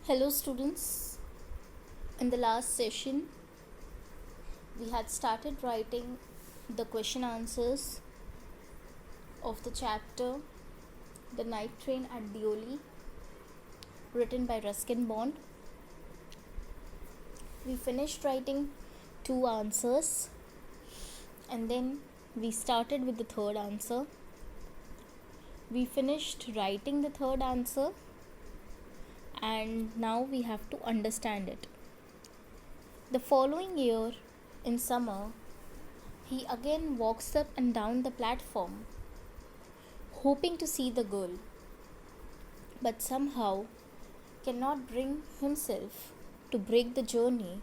Hello, students. In the last session, we had started writing the question answers of the chapter The Night Train at Deoli, written by Ruskin Bond. We finished writing two answers and then we started with the third answer. We finished writing the third answer and now we have to understand it. The following year, in summer, he again walks up and down the platform, hoping to see the girl, but somehow cannot bring himself to break the journey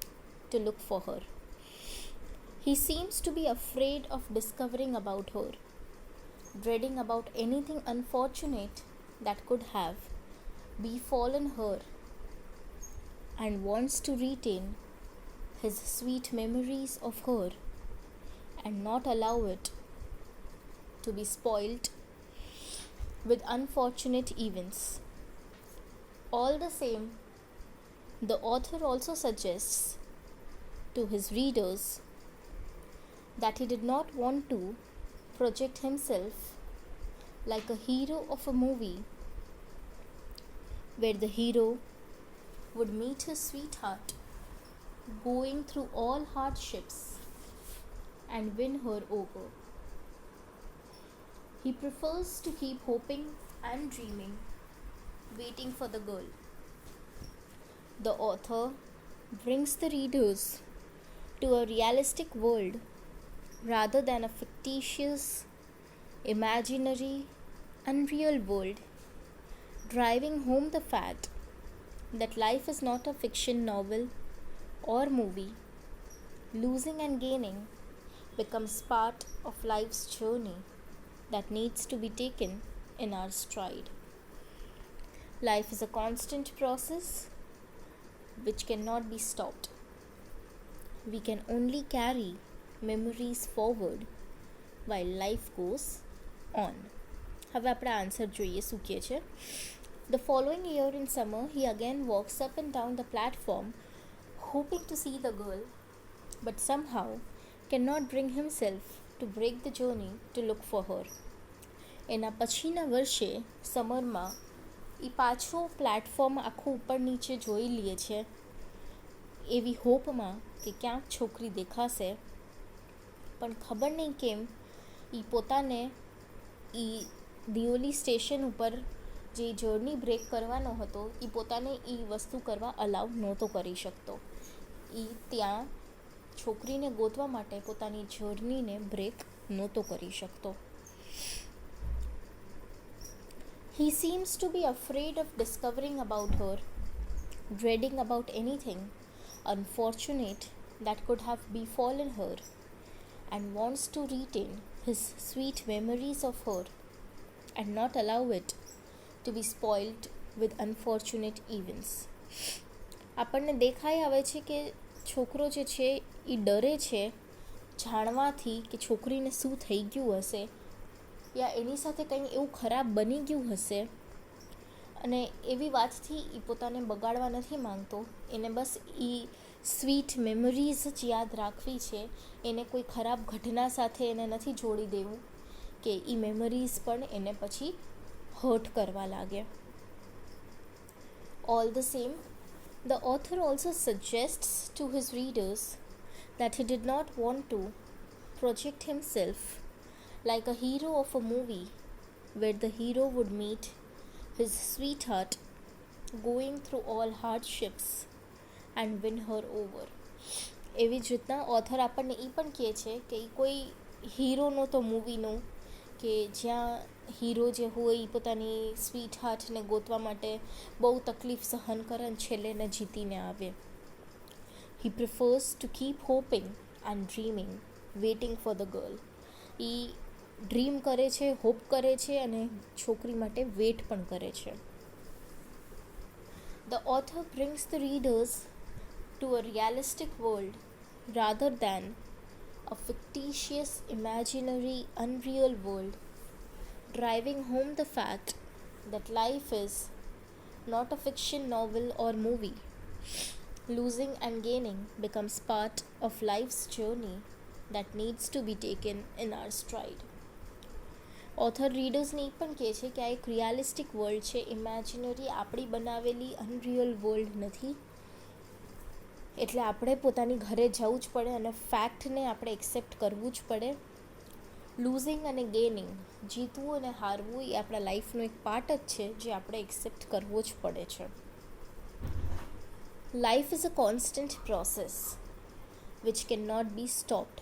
to look for her. He seems to be afraid of discovering about her, dreading about anything unfortunate that could have befallen her, and wants to retain his sweet memories of her and not allow it to be spoilt with unfortunate events. All the same, the author also suggests to his readers that he did not want to project himself like a hero of a movie where the hero would meet his sweetheart going through all hardships and win her over. He prefers to keep hoping and dreaming, waiting for the girl. The author brings the readers to a realistic world rather than a fictitious, imaginary, unreal world, driving home the fact that life is not a fiction novel or movie. Losing and gaining becomes part of life's journey that needs to be taken in our stride. Life is a constant process which cannot be stopped. We can only carry memories forward while life goes on. હવે આપણે answer જોઈએ શું કહે છે. The following year in summer, he again walks up and down the platform, hoping to see the girl, but somehow cannot bring himself to break the journey to look for her. એના પછીના વર્ષે સમરમાં એ પાછો platform આખું ઉપર નીચે જોઈ લે છે એવી હોપમાં કે ક્યાંક છોકરી દેખાશે, પણ ખબર નહીં કેમ એ પોતાને એ દિયોલી સ્ટેશન ઉપર જે જર્ની બ્રેક કરવાનો હતો એ પોતાને એ વસ્તુ કરવા અલાઉ નહોતો કરી શકતો. એ ત્યાં છોકરીને ગોતવા માટે પોતાની જર્નીને બ્રેક નહોતો કરી શકતો. He seems to be afraid of discovering about her, dreading about anything unfortunate that could have befallen her, and wants to retain his sweet memories of her and not allow it to be spoiled with unfortunate events. આપણને દેખાઈ આવે છે કે છોકરો જે છે એ ડરે છે જાણવાથી કે છોકરીને શું થઈ ગયું હશે યા એની સાથે કંઈ એવું ખરાબ બની ગયું હશે, અને એવી વાતથી એ પોતાને બગાડવા નથી માંગતો. એને બસ એ સ્વીટ મેમરીઝ જ યાદ રાખવી છે. એને કોઈ ખરાબ ઘટના સાથે એને નથી જોડી દેવું કે એ મેમરીઝ પણ એને પછી હર્ટ કરવા લાગે. All the same, the author also suggests to his readers that he did not want to project himself like a hero of a movie where the hero would meet his sweetheart going through all hardships and win her over. એવી જ રીતના author આપણને એ પણ કહે છે કે એ કોઈ hero નહોતો મૂવીનો કે જ્યાં હીરો જે હોય એ પોતાની સ્વીટ હાર્ટને ગોતવા માટે બહુ તકલીફ સહન કરે અને છેલ્લે એને જીતીને આવે. He prefers to keep hoping and dreaming, waiting for the girl. A dream કરે છે, હોપ કરે છે અને છોકરી માટે વેટ પણ કરે છે. The author brings the readers to a realistic world rather than a fictitious, imaginary, unreal world, driving home the fact that life is not a fiction novel or movie. Losing and gaining becomes part of life's journey that needs to be taken in our stride. Author રીડર્સને એ પણ કહે છે કે આ એક realistic world છે, imaginary આપણી બનાવેલી અનરિયલ વર્લ્ડ નથી. એટલે આપણે પોતાની ઘરે જવું જ પડે અને ફેક્ટને આપણે એક્સેપ્ટ કરવું જ પડે. લૂઝિંગ અને ગેઇનિંગ, જીતવું અને હારવું એ આપણા લાઈફનો એક પાર્ટ જ છે જે આપણે એક્સેપ્ટ કરવો જ પડે છે. Life is a constant process which can not be stopped.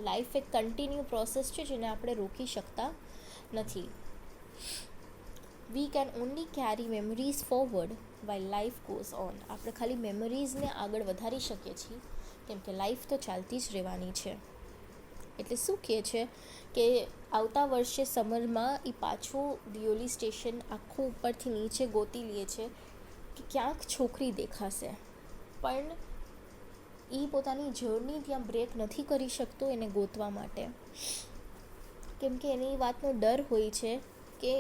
Life એક કન્ટિન્યુ પ્રોસેસ છે જેને આપણે રોકી શકતા નથી. We can only carry memories forward while life goes on. આપણે ખાલી મેમરીઝને આગળ વધારી શકીએ છીએ કેમ કે લાઈફ તો ચાલતી જ રહેવાની છે. એટલે શું કહે છે કે આવતા વર્ષે સમરમાં એ પાછું દિયોલી સ્ટેશન આખું ઉપરથી નીચે ગોતી લે છે કે ક્યાંક છોકરી દેખાશે, પણ એ પોતાની જર્ની ત્યાં બ્રેક નથી કરી શકતો એને ગોતવા માટે, કેમ કે એને એ વાતનો ડર હોય છે કે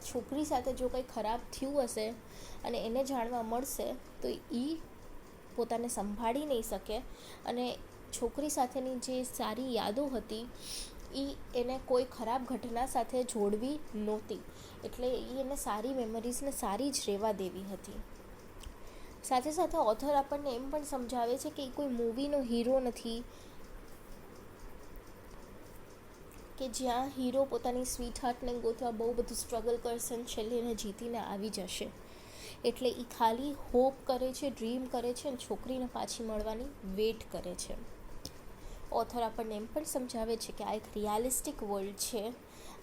છોકરી સાથે જો કંઈ ખરાબ થયું હશે અને એને જાણવા મળશે તો એ પોતાને સંભાળી નહીં શકે અને છોકરી સાથેની જે સારી યાદો હતી એ એને કોઈ ખરાબ ઘટના સાથે જોડવી નહોતી. એટલે એને સારી મેમરીઝને સારી જ રહેવા દેવી હતી. સાથે સાથે ઓથર આપણને એમ પણ સમજાવે છે કે એ કોઈ મૂવીનો હીરો નથી કે જ્યાં હીરો પોતાની સ્વીટ હાર્ટને ગોતવા બહુ બધું સ્ટ્રગલ કરશે અને છેલ્લે એને જીતીને આવી જશે. એટલે એ ખાલી હોપ કરે છે, ડ્રીમ કરે છે અને છોકરીને પાછી મળવાની વેટ કરે છે. ઓથર આપણને એમ પણ સમજાવે છે કે આ એક રિયાલિસ્ટિક વર્લ્ડ છે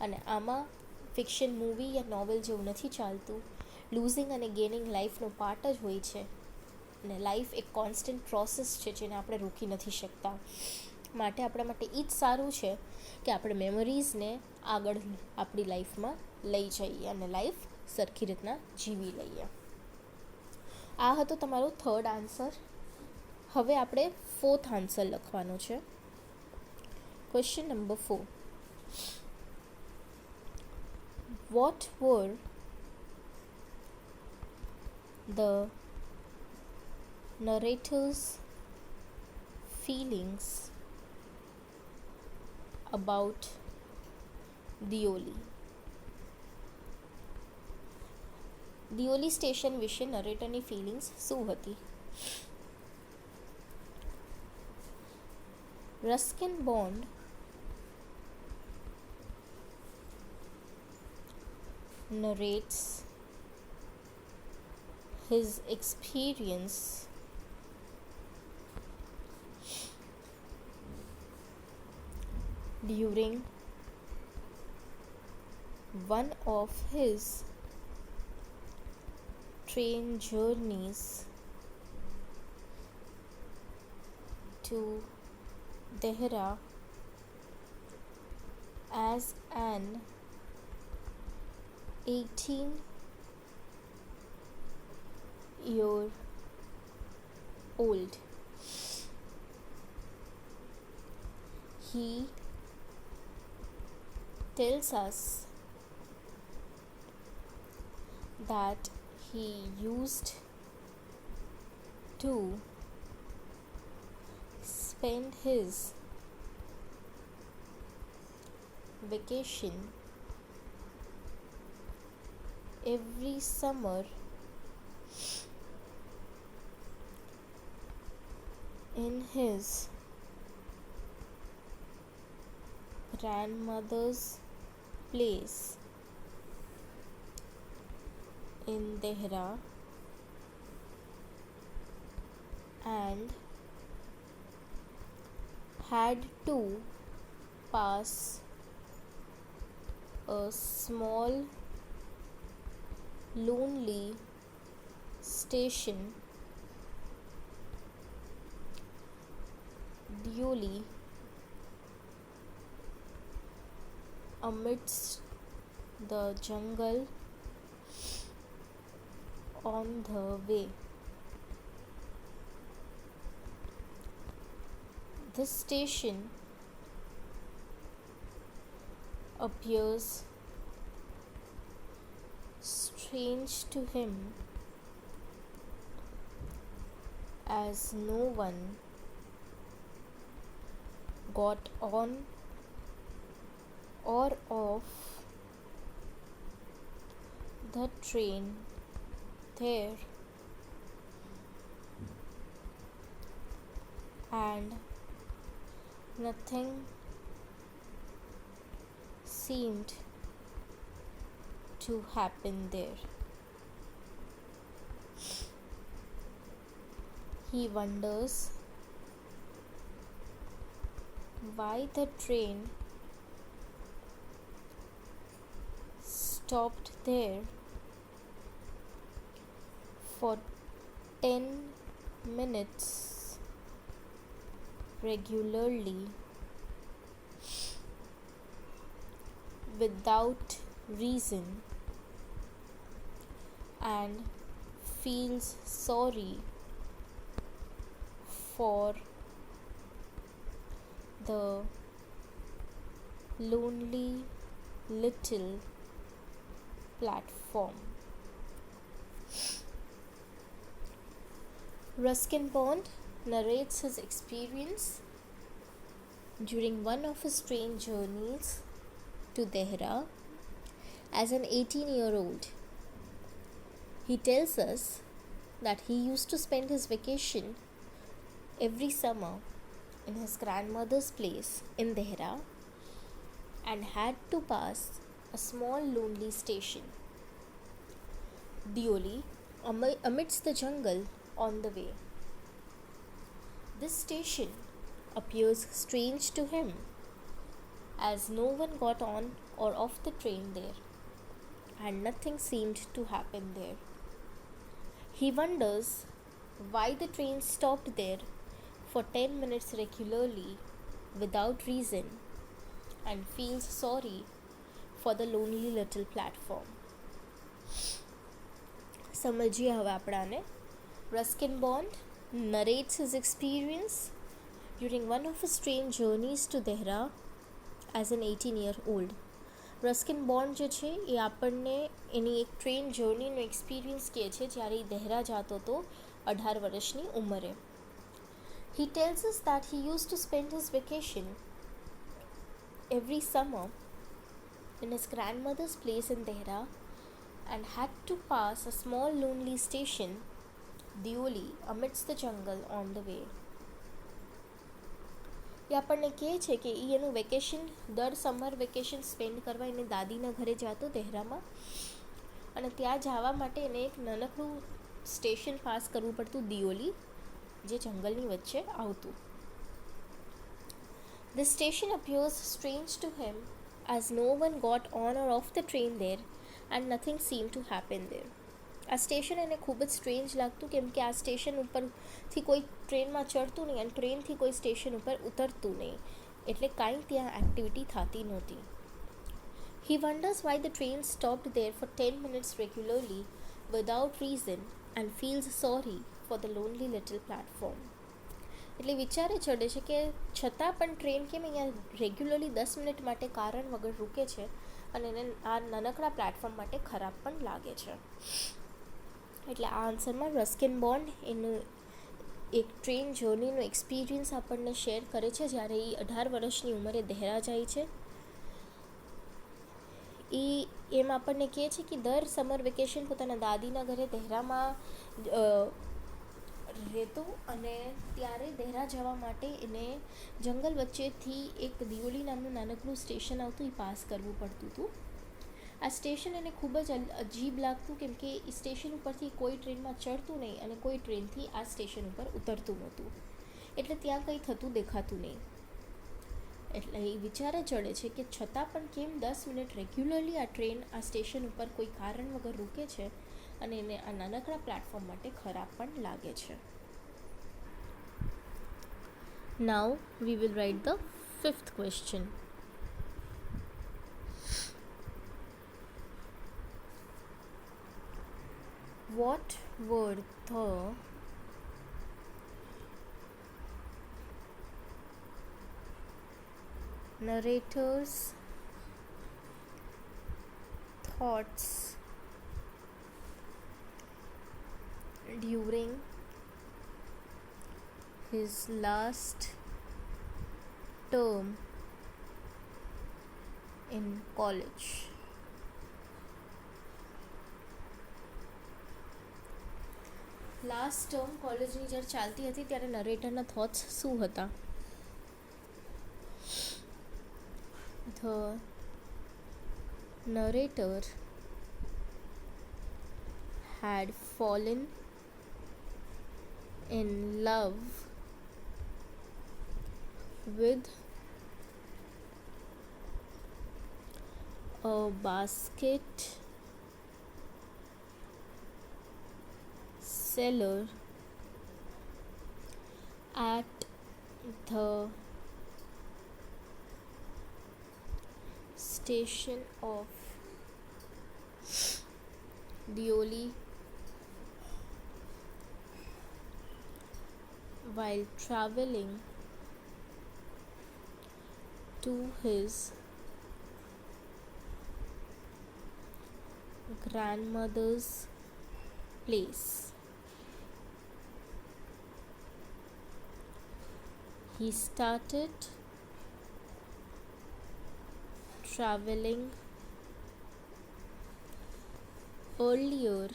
અને આમાં ફિક્શન મૂવી યા નોવેલ જેવું નથી ચાલતું. લૂઝિંગ અને ગેઇનિંગ લાઈફનો પાર્ટ જ હોય છે અને લાઈફ એક કોન્સ્ટન્ટ પ્રોસેસ છે જેને આપણે રોકી નથી શકતા. માટે આપણા માટે એ જ સારું છે કે આપણે મેમરીઝને આગળ આપણી લાઈફમાં લઈ જઈએ અને લાઈફ સરખી રીતના જીવી લઈએ. આ હતો તમારો થર્ડ આન્સર. હવે આપણે ફોર્થ આન્સર લખવાનો છે. Question number 4. What were the narrator's feelings about Dioli? Dioli station વિશે નરેટરની ફિલિંગ્સ શું હતી? Ruskin Bond narrates his experience during one of his train journeys to Dehra as an 18-year-old. He tells us that he used to spend his vacation every summer in his grandmother's place in Dehra and had to pass a small lonely station, Dioli, amidst the jungle on the way. This station appears strange to him as no one got on or off the train there, and nothing seemed to happen there. He wonders why the train stopped there for 10 minutes regularly without reason, and feels sorry for the lonely little platform. Ruskin Bond narrates his experience during one of his train journeys to Dehra as an 18-year-old. He tells us that he used to spend his vacation every summer in his grandmother's place in Dehra and had to pass a small lonely station, Dioli, amidst the jungle on the way. This station appears strange to him as no one got on or off the train there and nothing seemed to happen there. He wonders why the train stopped there for 10 minutes regularly without reason and feels sorry for the lonely little platform. समझिए હવે આપણાને. Ruskin Bond narrates his experience during one of his train journeys to Dehra as an 18-year-old. Ruskin bond જે છે એ આપણને એની એક train જર્નીનો experience કહે છે જ્યારે એ દહેરા જતો હતો 18 વર્ષની ઉંમરે. He tells us that he used to spend his vacation every summer in his grandmother's place in Dehra and had to pass a small lonely station, Dioli, amidst the jungle on the way. એ આપણને કહે છે કે એ એનું vacation દર summer vacation spend કરવા એને દાદીના ઘરે જતો દહેરામાં અને ત્યાં જવા માટે એને એક નાનકડું સ્ટેશન પાસ કરવું પડતું દિયોલી જે જંગલની વચ્ચે આવતું. This station appears strange to him as no one got on or off the train there and nothing seemed to happen there. આ સ્ટેશન એને ખૂબ જ સ્ટ્રેન્જ લાગતું કેમ કે આ સ્ટેશન ઉપરથી કોઈ ટ્રેનમાં ચડતું નહીં અને ટ્રેનથી કોઈ સ્ટેશન ઉપર ઉતરતું નહીં એટલે કાંઈ ત્યાં એક્ટિવિટી થતી નહોતી. He wonders why the train stopped there for 10 minutes regularly without reason and feels sorry for the lonely little platform. એટલે વિચારે ચડે છે કે છતાં પણ ટ્રેન કેમ અહીંયા રેગ્યુલરલી 10 મિનિટ માટે કારણ વગર રૂકે છે અને એને આ નાનકડા પ્લેટફોર્મ માટે ખરાબ પણ લાગે છે. એટલે આ આન્સરમાં રસ્કિન બોન્ડ એનું એક ટ્રેન જર્નીનો એક્સપિરિયન્સ આપણને શેર કરે છે જ્યારે એ 18 વર્ષની ઉંમરે દહેરા જાય છે. એ એમ આપણને કહે છે કે દર સમર વેકેશન પોતાના દાદીના ઘરે દહેરામાં રહેતો અને ત્યારે દહેરા જવા માટે એને જંગલ વચ્ચેથી એક દિયોલી નામનું નાનકડું સ્ટેશન આવતું એ પાસ કરવું પડતું હતું. આ સ્ટેશન એને ખૂબ જ અજીબ લાગતું કેમ કે એ સ્ટેશન ઉપરથી કોઈ ટ્રેનમાં ચડતું નહીં અને કોઈ ટ્રેનથી આ સ્ટેશન ઉપર ઉતરતું નહોતું એટલે ત્યાં કંઈ થતું દેખાતું નહીં. એટલે એ વિચારે ચડે છે કે છતાં પણ કેમ 10 મિનિટ રેગ્યુલરલી આ ટ્રેન આ સ્ટેશન ઉપર કોઈ કારણ વગર રૂકે છે અને એને આ નાનકડા પ્લેટફોર્મ માટે ખરાબ પણ લાગે છે. Now we will write the 5th question. What were the narrator's thoughts during his last term in college. Last term કોલેજની જ્યારે ચાલતી હતી ત્યારે નરેટરના થોટ્સ શું હતા? The narrator had fallen in love with a basket seller at the station of Deoli while traveling to his grandmother's place. He started traveling earlier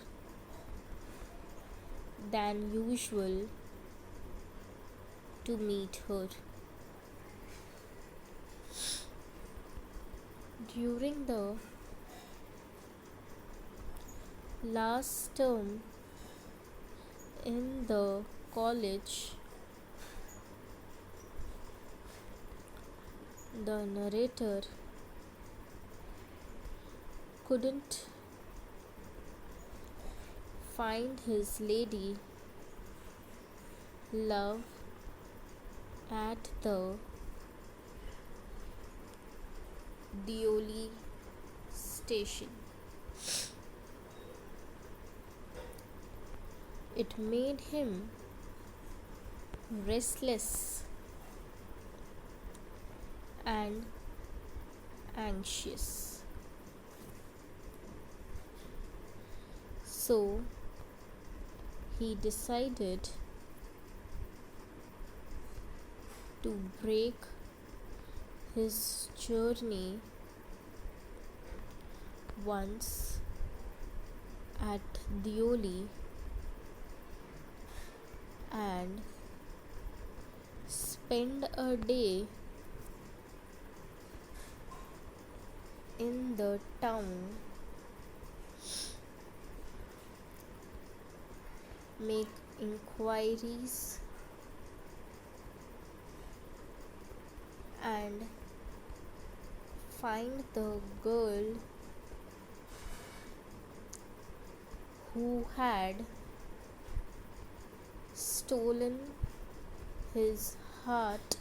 than usual to meet her. During the last term in the college, the narrator couldn't find his lady love at the Deoli station. It made him restless and anxious. So he decided to break his journey once at Deoli and spend a day in the town, make inquiries and find the girl who had stolen his heart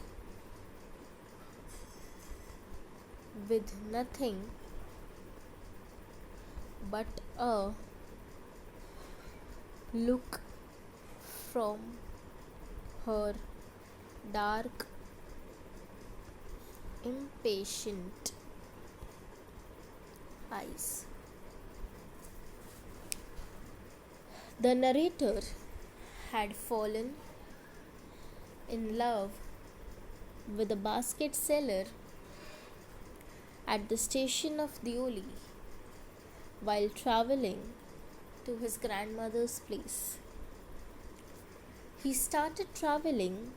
with nothing but a look from her dark, impatient eyes. The narrator had fallen in love with a basket seller at the station of Deoli while traveling to his grandmother's place. He started traveling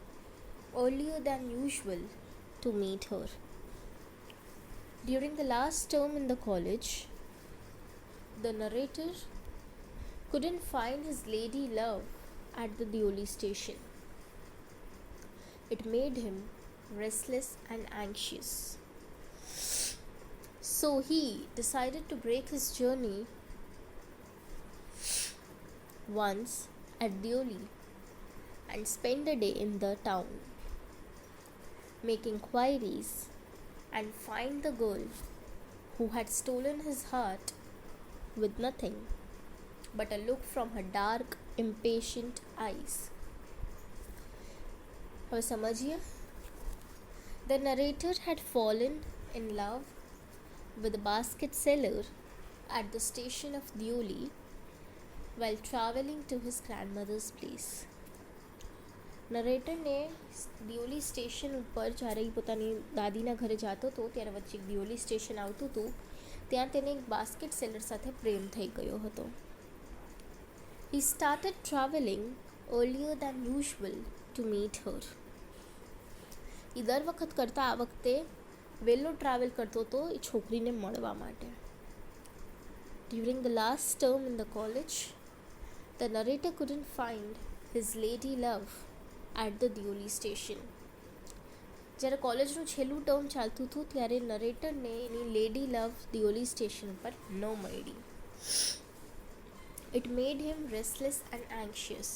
earlier than usual to meet her. During the last term in the college, the narrator couldn't find his lady love at the Deoli station. It made him restless and anxious. So he decided to break his journey once at Deoli and spend a day in the town, make inquiries and find the girl who had stolen his heart with nothing but a look from her dark, impatient eyes. હવે સમજીએ. The narrator had fallen in love with a basket seller at the station of Deoli while traveling to his grandmother's place. નરેટરને Dioli station ઉપર જ્યારે એ પોતાની દાદીના ઘરે જતો હતો ત્યારે વચ્ચે એક દિયોલી સ્ટેશન આવતું હતું, ત્યાં તેને એક બાસ્કેટ સેલર સાથે પ્રેમ થઈ ગયો હતો. He started traveling earlier than usual to meet her. એ દર વખત કરતાં આ વખતે વહેલો ટ્રાવેલ કરતો હતો એ છોકરીને મળવા માટે. During the last term in the college, the narrator couldn't find his lady love at the Dioli station. જ્યારે કોલેજનું છેલ્લું ટર્મ ચાલતું હતું ત્યારે નરેટરને એની લેડી લવ દિયોલી સ્ટેશન ઉપર ન મળી. It made him restless and એન્શિયસ.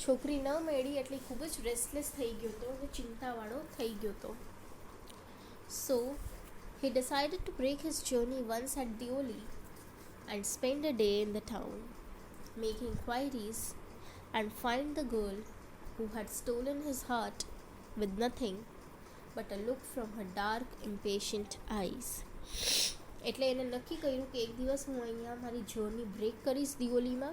છોકરી ન મળી એટલે ખૂબ જ રેસ્ટલેસ થઈ ગયો હતો અને ચિંતાવાળો થઈ ગયો હતો. સો he decided to break his journey once at Dioli and spend a day in the town, make inquiries and find the girl who had stolen his heart with nothing but a look from her dark, impatient eyes. એટલે એને નક્કી કર્યું કે એક દિવસ હું અહીંયા મારી જર્ની બ્રેક કરીશ દિયોલીમાં,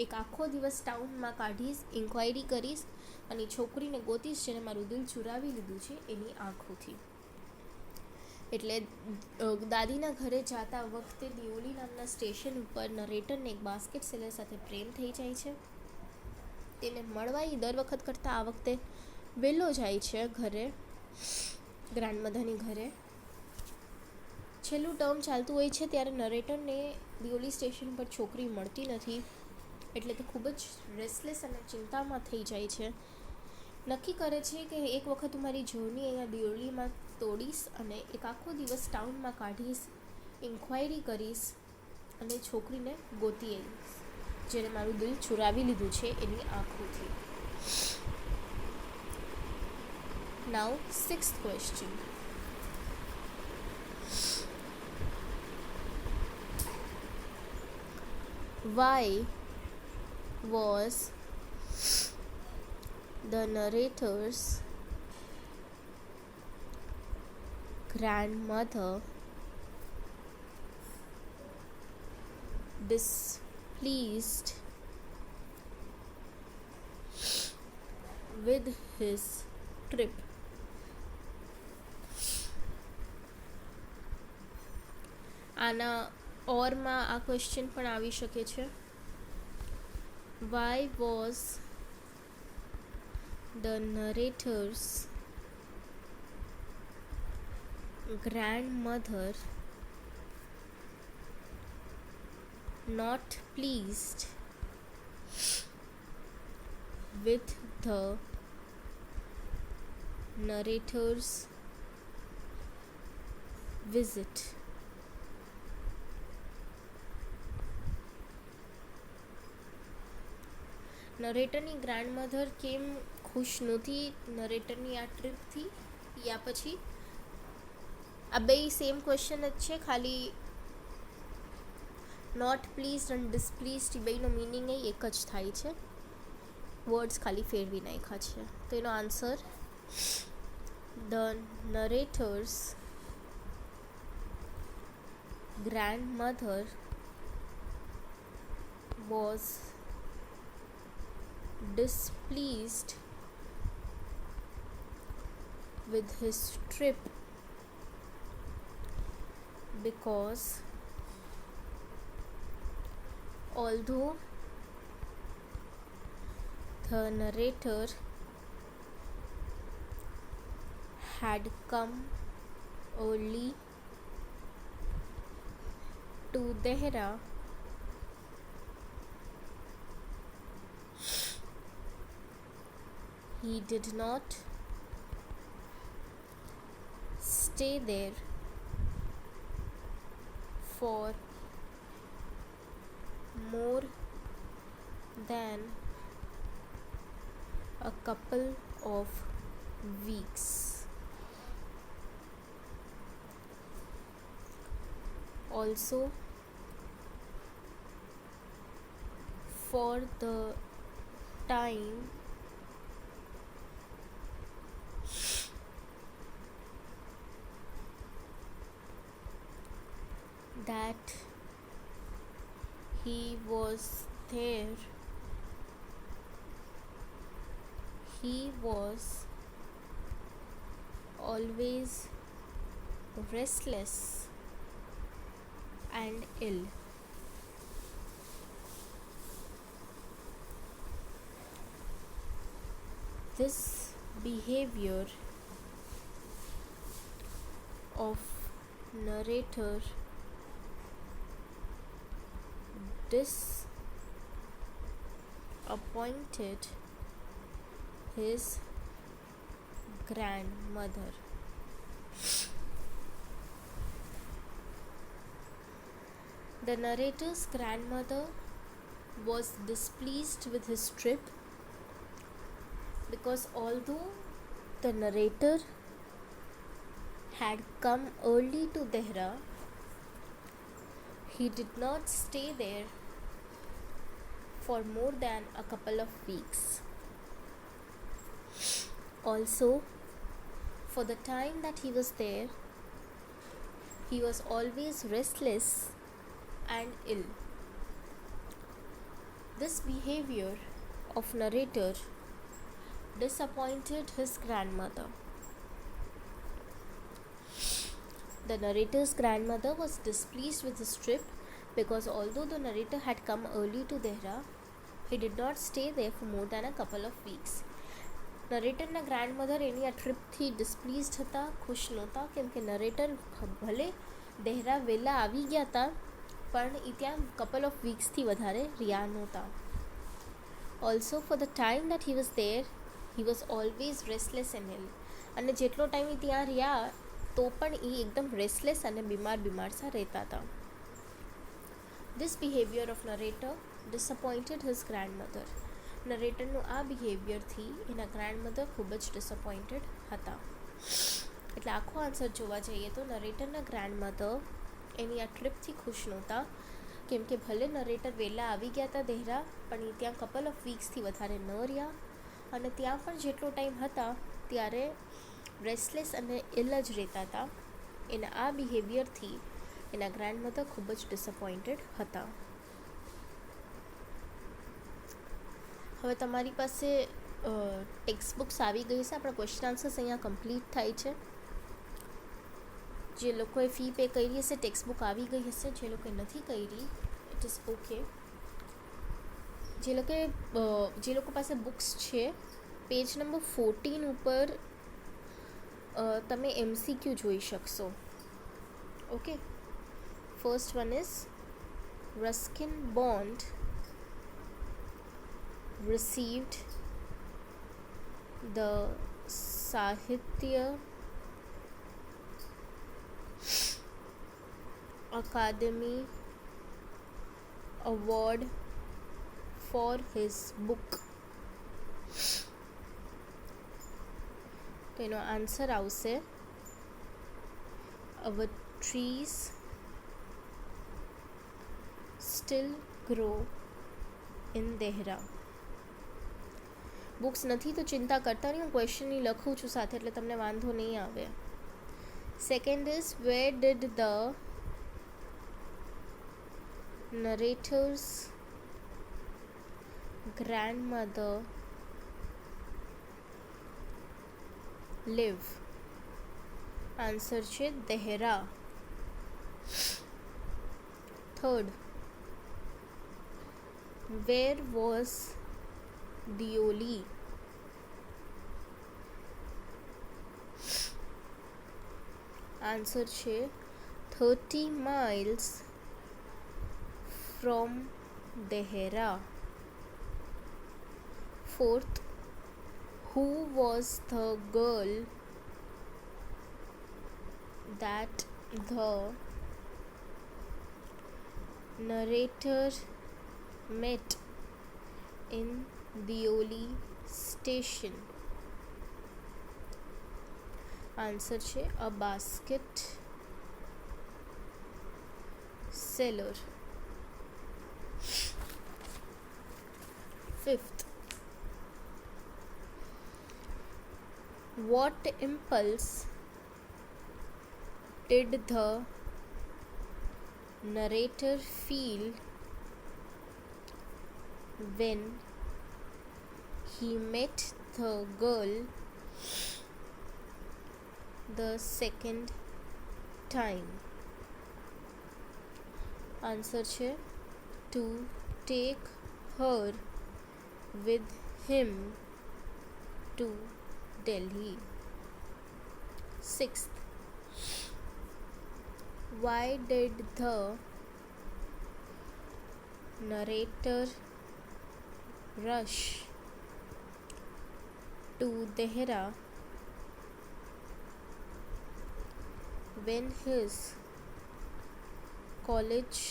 એક આખો દિવસ ટાઉનમાં કાઢીશ, ઇન્ક્વાયરી કરીશ અને છોકરીને ગોતીશ જેને મારું દિલ ચુરાવી લીધું છે એની આંખોથી. એટલે દાદીના ઘરે જતા વખતે દિયોલી નામના સ્ટેશન ઉપર નરેટરને એક બાસ્કેટ સેલર સાથે પ્રેમ થઈ જાય છે. તેને મળવા એ દર વખત કરતાં આ વખતે વહેલો જાય છે ઘરે, ગ્રાન્ડમધરની ઘરે. છેલ્લું ટર્મ ચાલતું હોય છે ત્યારે નરેટરને દિયોલી સ્ટેશન પર છોકરી મળતી નથી એટલે તે ખૂબ જ રેસ્ટલેસ અને ચિંતામાં થઈ જાય છે. નક્કી કરે છે કે એક વખત હું મારી જર્ની અહીંયા દિયોલીમાં તોડીશ અને એક આખો દિવસ ટાઉનમાં કાઢીશ, ઇન્ક્વાયરી કરીશ અને છોકરીને ગોતી આવીશ જેને મારું દિલ ચુરાવી લીધું છે એની આંખોથી. Now, sixth question. Why was the narrator's grandmother displeased with his trip? આના ઓરમાં આ ક્વેશ્ચન પણ આવી શકે છે. Why was the narrator's grandmother not pleased with the narrator's visit? નરેટરની ગ્રાન્ડમધર કેમ ખુશ નહોતી નરેટરની આ ટ્રીપથી, યા પછી આ બે સેમ ક્વેશ્ચન જ છે, ખાલી નોટ પ્લીઝડ એન્ડ ડિસપ્લીઝડ એ બેનો મિનિંગ એક જ થાય છે, વર્ડ્સ ખાલી ફેરવી નાખ્યા છે. તો એનો answer the નરેટર્સ grandmother was displeased with his trip because although the narrator had come early to Dehra, he did not stay there for more than a couple of weeks. Also, for the time that he was there, he was always restless and ill. This behavior of narrator disappointed his grandmother. The narrator's grandmother was displeased with his trip because although the narrator had come early to Dehra, he did not stay there for more than a couple of weeks. Also, for the time that he was there, he was always restless and ill. This behavior of narrator disappointed his grandmother. The narrator's grandmother was displeased with his trip because although the narrator had come early to Dehra, he did not stay there for more than a couple of weeks. નરેટરના grandmother એની આ ટ્રીપથી ડિસ્પ્લીઝડ હતા, ખુશ નહોતા, કેમ કે narrator ભલે દહેરા વહેલા આવી ગયા હતા પણ એ ત્યાં કપલ ઓફ વીક્સથી વધારે રહ્યા નહોતા. Also for the time that he was there, he was always restless and ill. અને જેટલો ટાઈમ એ ત્યાં રહ્યા તો પણ એ એકદમ રેસ્ટલેસ અને બીમાર સા રહેતા હતા. This behavior of narrator disappointed his grandmother. નરેટરનું આ બિહેવિયરથી એના ગ્રાન્ડમધર ખૂબ જ ડિસઅપોઇન્ટેડ હતા. એટલે આખો આન્સર જોવા જઈએ તો નરેટરના ગ્રાન્ડમધર એની આ ટ્રીપથી ખુશ નહોતા, કેમ કે ભલે નરેટર વહેલા આવી ગયા હતા દહેરા પણ એ ત્યાં કપલ ઓફ વીક્સથી વધારે ન રહ્યા અને ત્યાં પણ જેટલો ટાઈમ હતા ત્યારે રેસ્ટલેસ અને ઇલ જ રહેતા હતા. એના આ બિહેવિયરથી એના ગ્રાન્ડમધર ખૂબ જ ડિસઅપોઇન્ટેડ હતા. હવે તમારી પાસે ટેક્સ્ટ બુક્સ આવી ગઈ છે. આપણા ક્વેશ્ચન આન્સર્સ અહીંયા કમ્પ્લીટ થાય છે. જે લોકોએ ફી પે કરી હશે ટેક્સ્ટ બુક આવી ગઈ હશે, જે લોકોએ નથી કરી ઇટ ઇઝ ઓકે. જે લોકો પાસે બુક્સ છે પેજ નંબર 14 ઉપર તમે MCQ જોઈ શકશો. Okay, first one is Ruskin bond received the Sahitya Akademi Award for his book. તેનો આન્સર આવશે Our trees still grow in Dehra. Books નથી તો ચિંતા કરતા નહીં, હું ક્વેશ્ચનની લખું છું સાથે એટલે તમને વાંધો નહીં આવે. Second is where did the narrator's grandmother live? Answer છે Dehra. Third, where was Dioli? Answer છે 30 miles from Dehra. Fourth, who was the girl that the narrator met in Dioli station? Answer છે a basket seller. Fifth, what impulse did the narrator feel when he met the girl the second time? Answer છે to take her with him to Delhi. 6th, why did the narrator rush to Dehra when his college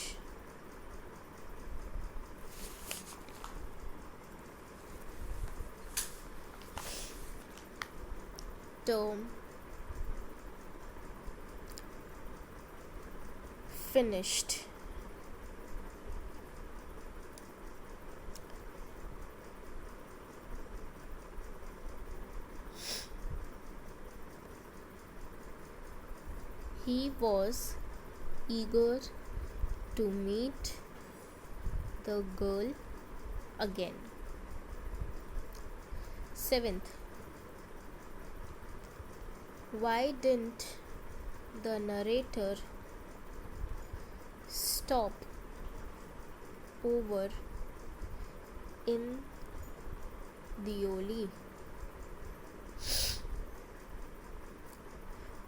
term finished? He was eager to meet the girl again. 7th, why didn't the narrator stop over in Deoli?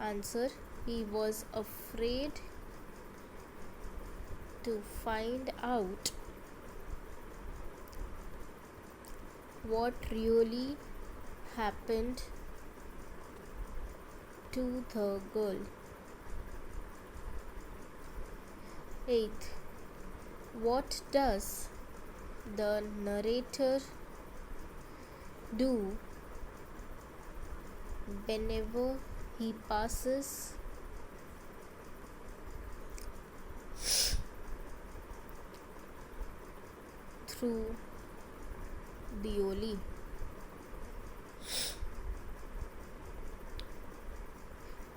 Answer, he was afraid to find out what really happened to the girl. 8th, what does the narrator do whenever he passes through Deoli?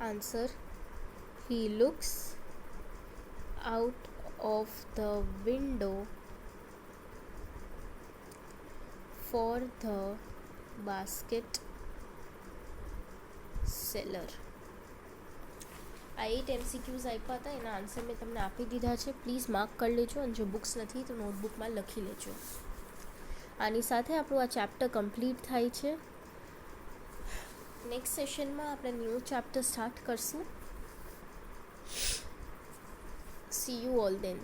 Answer, he looks out of the window for the basket seller. આ 8 MCQs આપ્યા હતા, એના answer મેં તમને આપી દીધા છે. Please mark કરી લેજો, અને જો બુક્સ નથી તો નોટબુકમાં લખી લેજો. આની સાથે આપણું આ ચેપ્ટર કમ્પ્લીટ થાય છે. નેક્સ્ટ સેશનમાં આપણે ન્યૂ ચેપ્ટર સ્ટાર્ટ કરશું. See you all then.